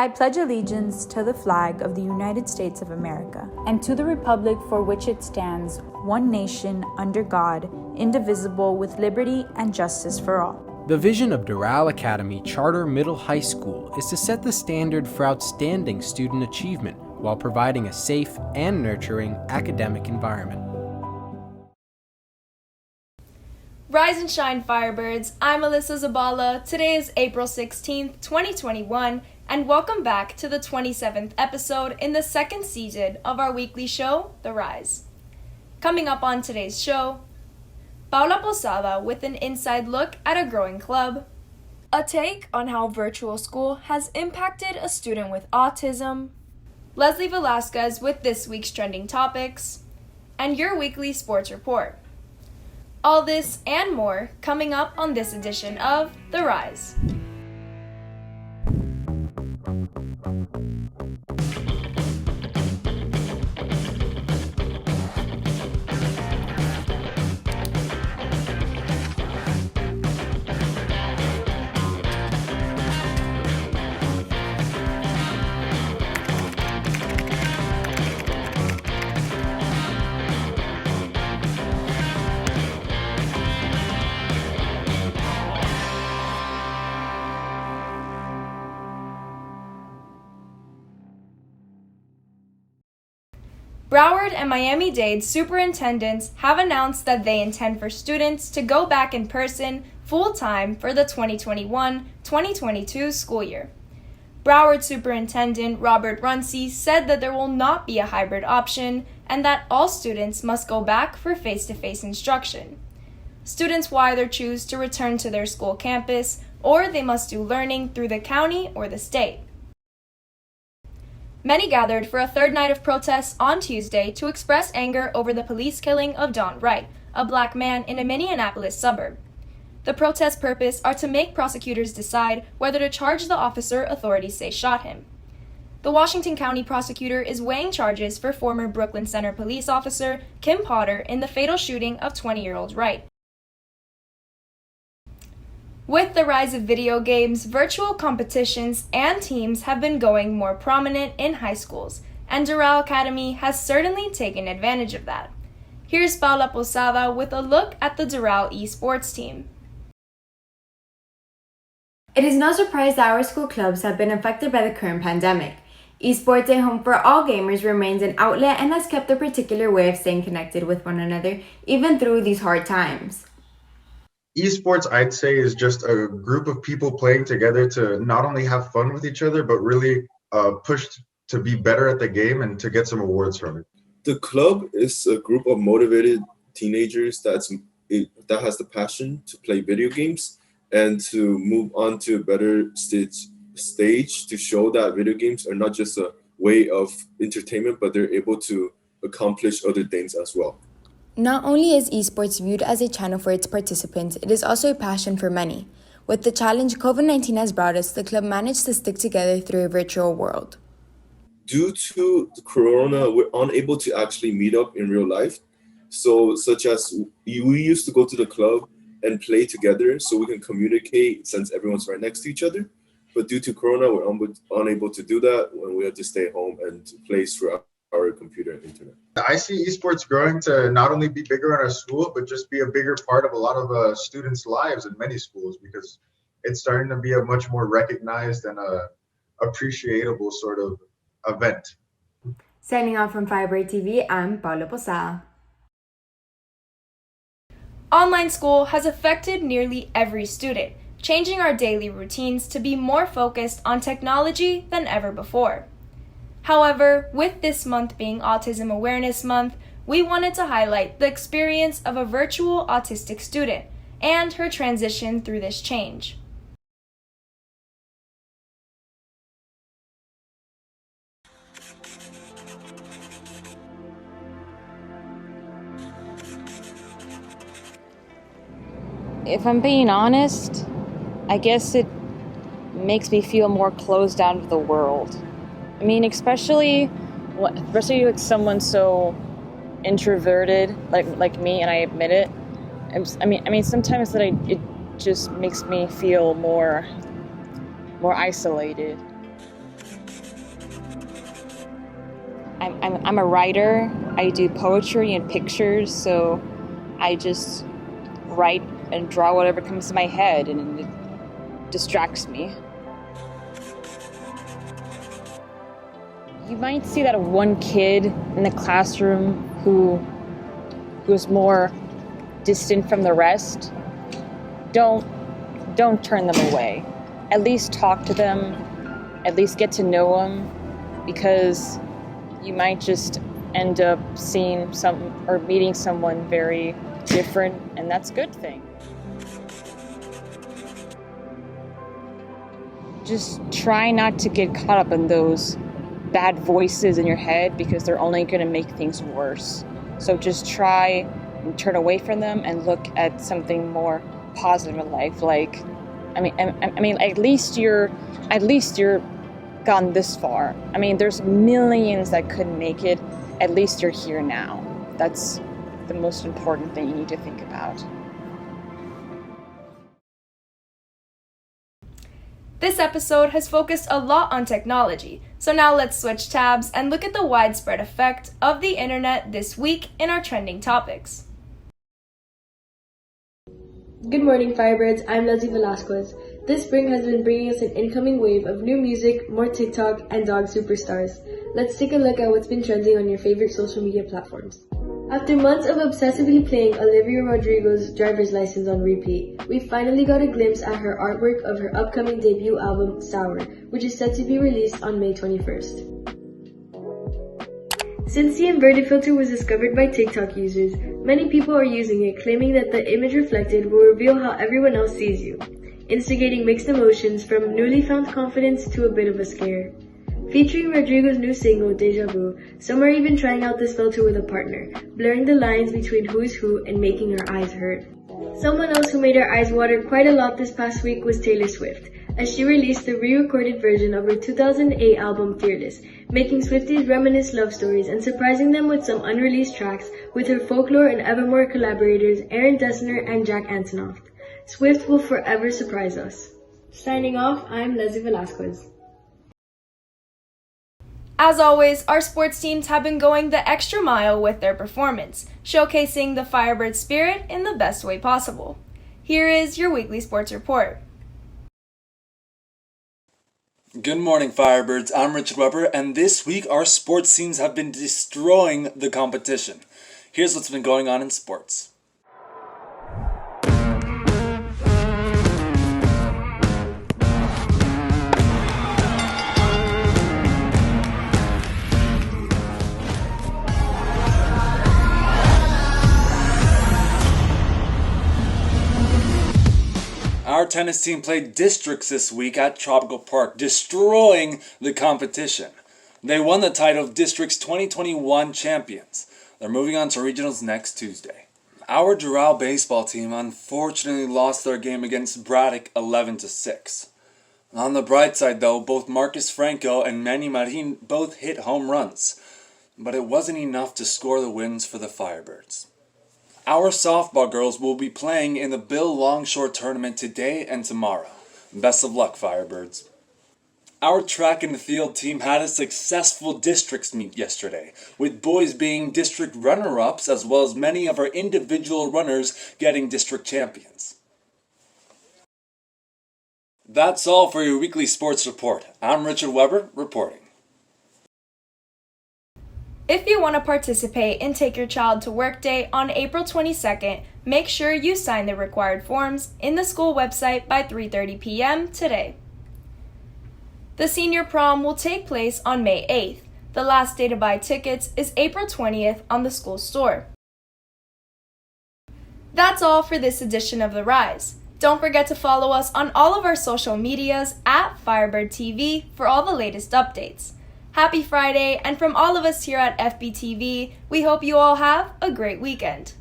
I pledge allegiance to the flag of the United States of America and to the republic for which it stands, one nation, under God, indivisible, with liberty and justice for all. The vision of Doral Academy Charter Middle High School is to set the standard for outstanding student achievement while providing a safe and nurturing academic environment. Rise and shine, Firebirds. I'm Alyssa Zabala. Today is April 16th, 2021, and welcome back to the 27th episode in the second season of our weekly show, The Rise. Coming up on today's show, Paula Posada with an inside look at a growing club, a take on how virtual school has impacted a student with autism, Leslie Velasquez with this week's trending topics, and your weekly sports report. All this and more coming up on this edition of The Rise. Broward and Miami-Dade superintendents have announced that they intend for students to go back in person full-time for the 2021-2022 school year. Broward Superintendent Robert Runcie said that there will not be a hybrid option and that all students must go back for face-to-face instruction. Students will either choose to return to their school campus or they must do learning through the county or the state. Many gathered for a third night of protests on Tuesday to express anger over the police killing of Don Wright, a black man in a Minneapolis suburb. The protest's purpose are to make prosecutors decide whether to charge the officer authorities say shot him. The Washington County prosecutor is weighing charges for former Brooklyn Center police officer Kim Potter in the fatal shooting of 20-year-old Wright. With the rise of video games, virtual competitions and teams have been going more prominent in high schools, and Doral Academy has certainly taken advantage of that. Here's Paula Posada with a look at the Doral esports team. It is no surprise that our school clubs have been affected by the current pandemic. Esports at home for all gamers remains an outlet and has kept a particular way of staying connected with one another, even through these hard times. Esports, I'd say, is just a group of people playing together to not only have fun with each other, but really push to be better at the game and to get some awards from it. The club is a group of motivated teenagers that has the passion to play video games and to move on to a better stage to show that video games are not just a way of entertainment, but they're able to accomplish other things as well. Not only is esports viewed as a channel for its participants, it is also a passion for many. With the challenge COVID-19 has brought us, the club managed to stick together through a virtual world. Due to the corona, we're unable to actually meet up in real life. So, such as we used to go to the club and play together so we can communicate since everyone's right next to each other. But due to corona, we're unable to do that when we have to stay home and play through our computer and internet. I see esports growing to not only be bigger in our school, but just be a bigger part of a lot of students' lives in many schools, because it's starting to be a much more recognized and appreciable sort of event. Signing off from Firebird TV, I'm Paula Posada. Online school has affected nearly every student, changing our daily routines to be more focused on technology than ever before. However, with this month being Autism Awareness Month, we wanted to highlight the experience of a virtual autistic student and her transition through this change. If I'm being honest, I guess it makes me feel more closed out of the world. I mean, especially with someone so introverted like me, and I admit it. I mean, sometimes it just makes me feel more isolated. I'm a writer. I do poetry and pictures, so I just write and draw whatever comes to my head, and it distracts me. You might see that one kid in the classroom who's more distant from the rest. Don't turn them away. At least talk to them. At least get to know them, because you might just end up meeting someone very different, and that's a good thing. Just try not to get caught up in those bad voices in your head, because they're only going to make things worse. So just try and turn away from them and look at something more positive in life. Like, I mean, at least you're gone this far. I mean, there's millions that couldn't make it. At least you're here now. That's the most important thing you need to think about. This episode has focused a lot on technology, so now let's switch tabs and look at the widespread effect of the internet this week in our trending topics. Good morning, Firebirds. I'm Leslie Velasquez. This spring has been bringing us an incoming wave of new music, more TikTok, and dog superstars. Let's take a look at what's been trending on your favorite social media platforms. After months of obsessively playing Olivia Rodrigo's driver's license on repeat, we finally got a glimpse at her artwork of her upcoming debut album, Sour, which is set to be released on May 21st. Since the inverted filter was discovered by TikTok users, many people are using it, claiming that the image reflected will reveal how everyone else sees you, instigating mixed emotions from newly found confidence to a bit of a scare. Featuring Rodrigo's new single, Deja Vu, some are even trying out this filter with a partner, blurring the lines between who is who and making her eyes hurt. Someone else who made our eyes water quite a lot this past week was Taylor Swift, as she released the re-recorded version of her 2008 album Fearless, making Swifties reminisce love stories and surprising them with some unreleased tracks with her Folklore and Evermore collaborators Aaron Dessner and Jack Antonoff. Swift will forever surprise us. Signing off, I'm Leslie Velasquez. As always, our sports teams have been going the extra mile with their performance, showcasing the Firebird spirit in the best way possible. Here is your weekly sports report. Good morning, Firebirds. I'm Richard Weber, and this week our sports teams have been destroying the competition. Here's what's been going on in sports. Our tennis team played districts this week at Tropical Park, destroying the competition. They won the title of Districts 2021 champions. They're moving on to regionals next Tuesday. Our Doral baseball team unfortunately lost their game against Braddock 11-6. On the bright side though, both Marcus Franco and Manny Marin both hit home runs, but it wasn't enough to score the wins for the Firebirds. Our softball girls will be playing in the Bill Longshore tournament today and tomorrow. Best of luck, Firebirds. Our track and field team had a successful districts meet yesterday, with boys being district runner-ups as well as many of our individual runners getting district champions. That's all for your weekly sports report. I'm Richard Weber, reporting. If you want to participate in Take Your Child to Work Day on April 22nd, make sure you sign the required forms in the school website by 3:30 p.m. today. The senior prom will take place on May 8th. The last day to buy tickets is April 20th on the school store. That's all for this edition of The Rise. Don't forget to follow us on all of our social medias at Firebird TV for all the latest updates. Happy Friday, and from all of us here at FBTV, we hope you all have a great weekend.